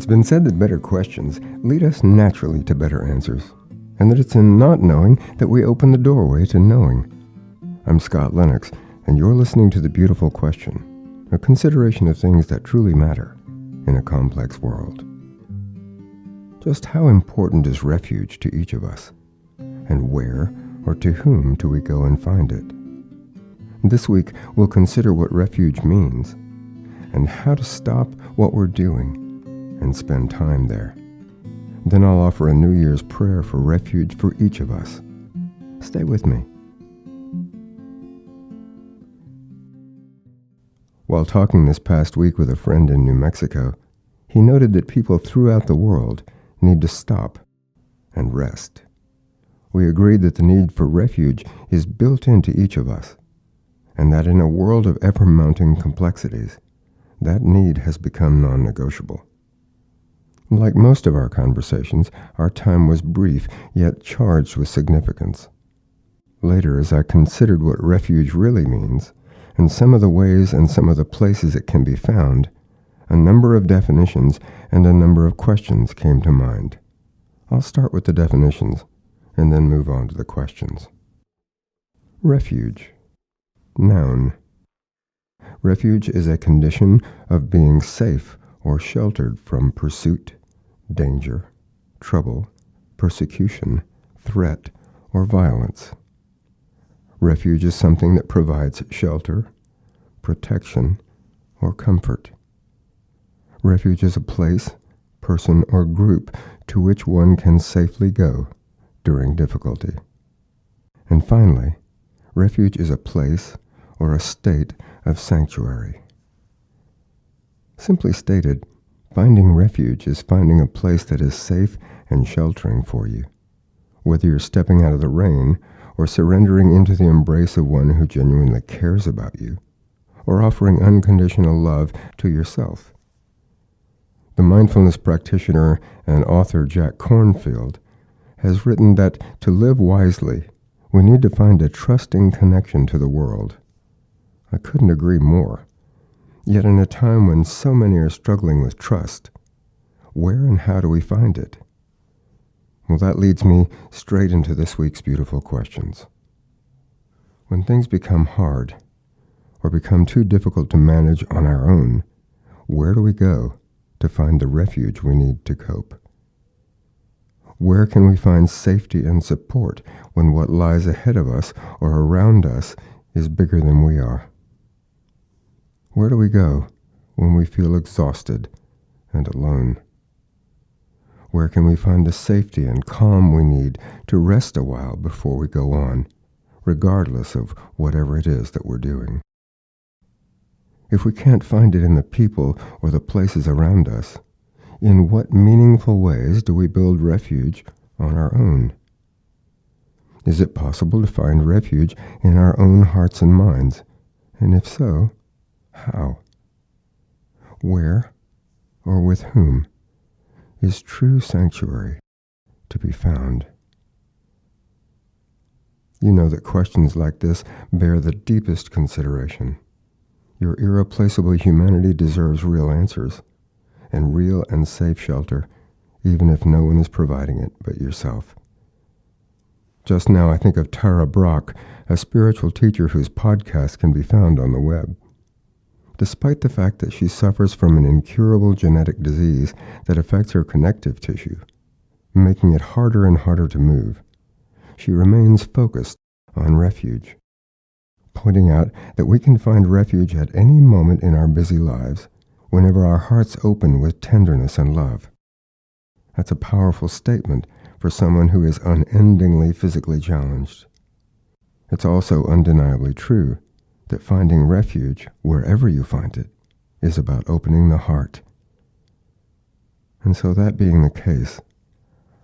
It's been said that better questions lead us naturally to better answers, and that it's in not knowing that we open the doorway to knowing. I'm Scott Lennox, and you're listening to The Beautiful Question, a consideration of things that truly matter in a complex world. Just how important is refuge to each of us? And where or to whom do we go and find it? This week, we'll consider what refuge means and how to stop what we're doing and spend time there. Then I'll offer a New Year's prayer for refuge for each of us. Stay with me. While talking this past week with a friend in New Mexico, he noted that people throughout the world need to stop and rest. We agreed that the need for refuge is built into each of us, and that in a world of ever-mounting complexities, that need has become non-negotiable. Like most of our conversations, our time was brief, yet charged with significance. Later, as I considered what refuge really means, and some of the ways and some of the places it can be found, a number of definitions and a number of questions came to mind. I'll start with the definitions, and then move on to the questions. Refuge. Noun. Refuge is a condition of being safe or sheltered from pursuit, danger, trouble, persecution, threat, or violence. Refuge is something that provides shelter, protection, or comfort. Refuge is a place, person, or group to which one can safely go during difficulty. And finally, refuge is a place or a state of sanctuary. Simply stated, finding refuge is finding a place that is safe and sheltering for you, whether you're stepping out of the rain or surrendering into the embrace of one who genuinely cares about you, or offering unconditional love to yourself. The mindfulness practitioner and author Jack Kornfield has written that to live wisely, we need to find a trusting connection to the world. I couldn't agree more. Yet in a time when so many are struggling with trust, where and how do we find it? Well, that leads me straight into this week's beautiful questions. When things become hard or become too difficult to manage on our own, where do we go to find the refuge we need to cope? Where can we find safety and support when what lies ahead of us or around us is bigger than we are? Where do we go when we feel exhausted and alone? Where can we find the safety and calm we need to rest a while before we go on, regardless of whatever it is that we're doing? If we can't find it in the people or the places around us, in what meaningful ways do we build refuge on our own? Is it possible to find refuge in our own hearts and minds? And if so, how? Where or with whom is true sanctuary to be found? You know that questions like this bear the deepest consideration. Your irreplaceable humanity deserves real answers, and real and safe shelter, even if no one is providing it but yourself. Just now I think of Tara Brach, a spiritual teacher whose podcast can be found on the web. Despite the fact that she suffers from an incurable genetic disease that affects her connective tissue, making it harder and harder to move, she remains focused on refuge, pointing out that we can find refuge at any moment in our busy lives whenever our hearts open with tenderness and love. That's a powerful statement for someone who is unendingly physically challenged. It's also undeniably true that finding refuge, wherever you find it, is about opening the heart. And so that being the case,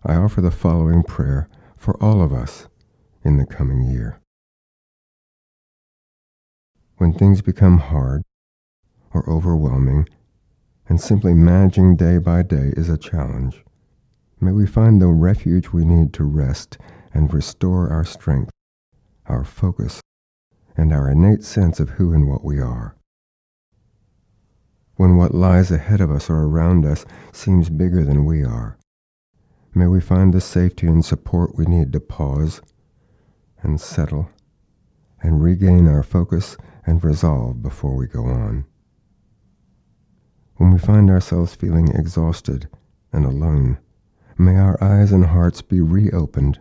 I offer the following prayer for all of us in the coming year. When things become hard or overwhelming, and simply managing day by day is a challenge, may we find the refuge we need to rest and restore our strength, our focus, and our innate sense of who and what we are. when what lies ahead of us or around us seems bigger than we are. May we find the safety and support we need to pause and settle and regain our focus and resolve before we go on. When we find ourselves feeling exhausted and alone, may our eyes and hearts be reopened,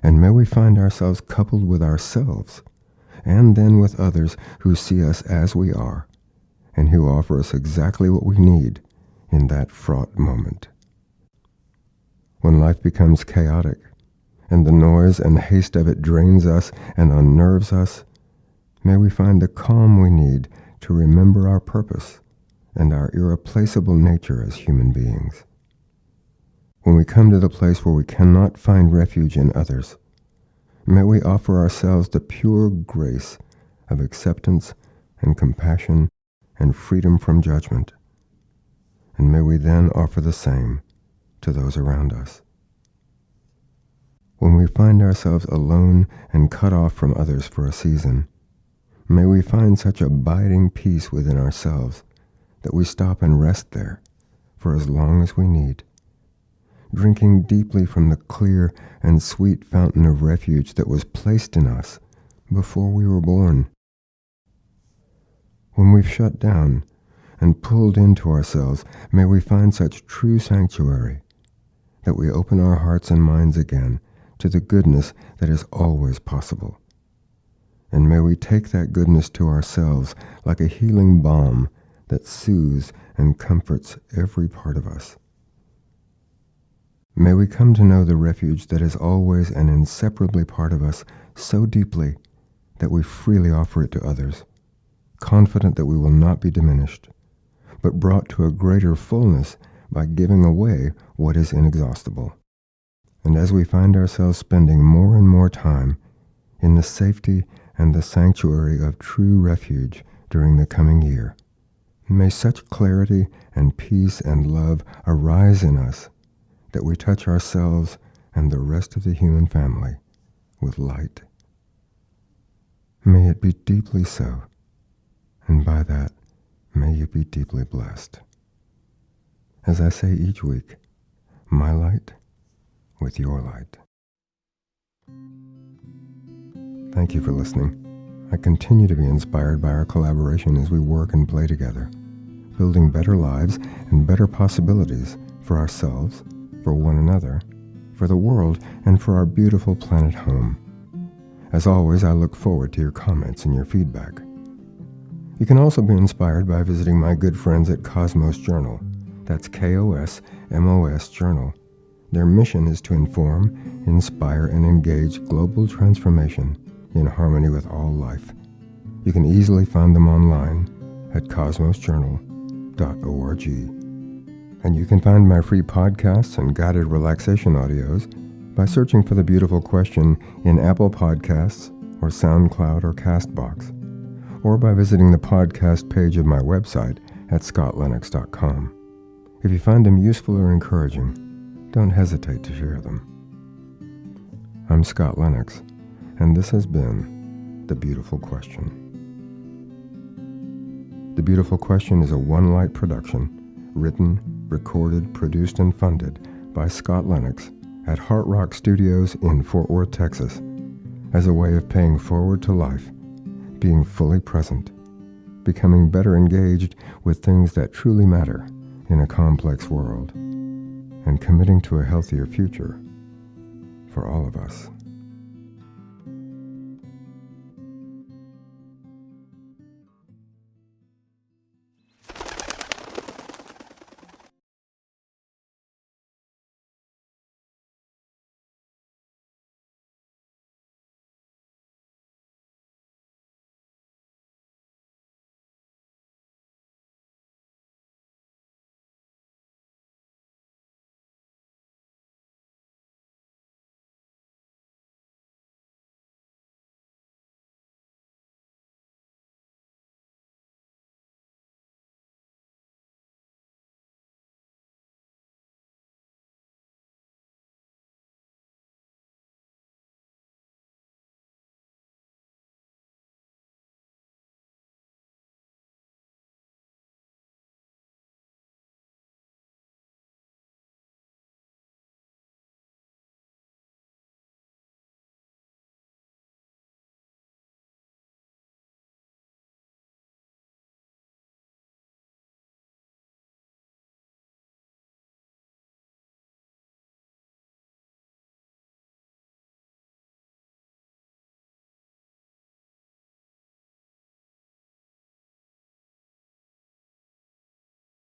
and may we find ourselves coupled with ourselves, and then with others who see us as we are, and who offer us exactly what we need in that fraught moment. When life becomes chaotic, and the noise and haste of it drains us and unnerves us, may we find the calm we need to remember our purpose and our irreplaceable nature as human beings. When we come to the place where we cannot find refuge in others, may we offer ourselves the pure grace of acceptance and compassion and freedom from judgment, and may we then offer the same to those around us. When we find ourselves alone and cut off from others for a season, may we find such abiding peace within ourselves that we stop and rest there for as long as we need, drinking deeply from the clear and sweet fountain of refuge that was placed in us before we were born. When we've shut down and pulled into ourselves, may we find such true sanctuary that we open our hearts and minds again to the goodness that is always possible. And may we take that goodness to ourselves like a healing balm that soothes and comforts every part of us. May we come to know the refuge that is always and inseparably part of us so deeply that we freely offer it to others, confident that we will not be diminished, but brought to a greater fullness by giving away what is inexhaustible. And as we find ourselves spending more and more time in the safety and the sanctuary of true refuge during the coming year, may such clarity and peace and love arise in us that we touch ourselves and the rest of the human family with light. May it be deeply so, and by that, may you be deeply blessed. As I say each week, my light with your light. Thank you for listening. I continue to be inspired by our collaboration as we work and play together, building better lives and better possibilities for ourselves, for one another, for the world, and for our beautiful planet home. As always, I look forward to your comments and your feedback. You can also be inspired by visiting my good friends at Cosmos Journal. That's KOSMOS Journal. Their mission is to inform, inspire, and engage global transformation in harmony with all life. You can easily find them online at cosmosjournal.org. And you can find my free podcasts and guided relaxation audios by searching for The Beautiful Question in Apple Podcasts or SoundCloud or CastBox, or by visiting the podcast page of my website at scottlennox.com. If you find them useful or encouraging, don't hesitate to share them. I'm Scott Lennox, and this has been The Beautiful Question. The Beautiful Question is a One Light production, written, recorded, produced, and funded by Scott Lennox at Heart Rock Studios in Fort Worth, Texas, as a way of paying forward to life, being fully present, becoming better engaged with things that truly matter in a complex world, and committing to a healthier future for all of us.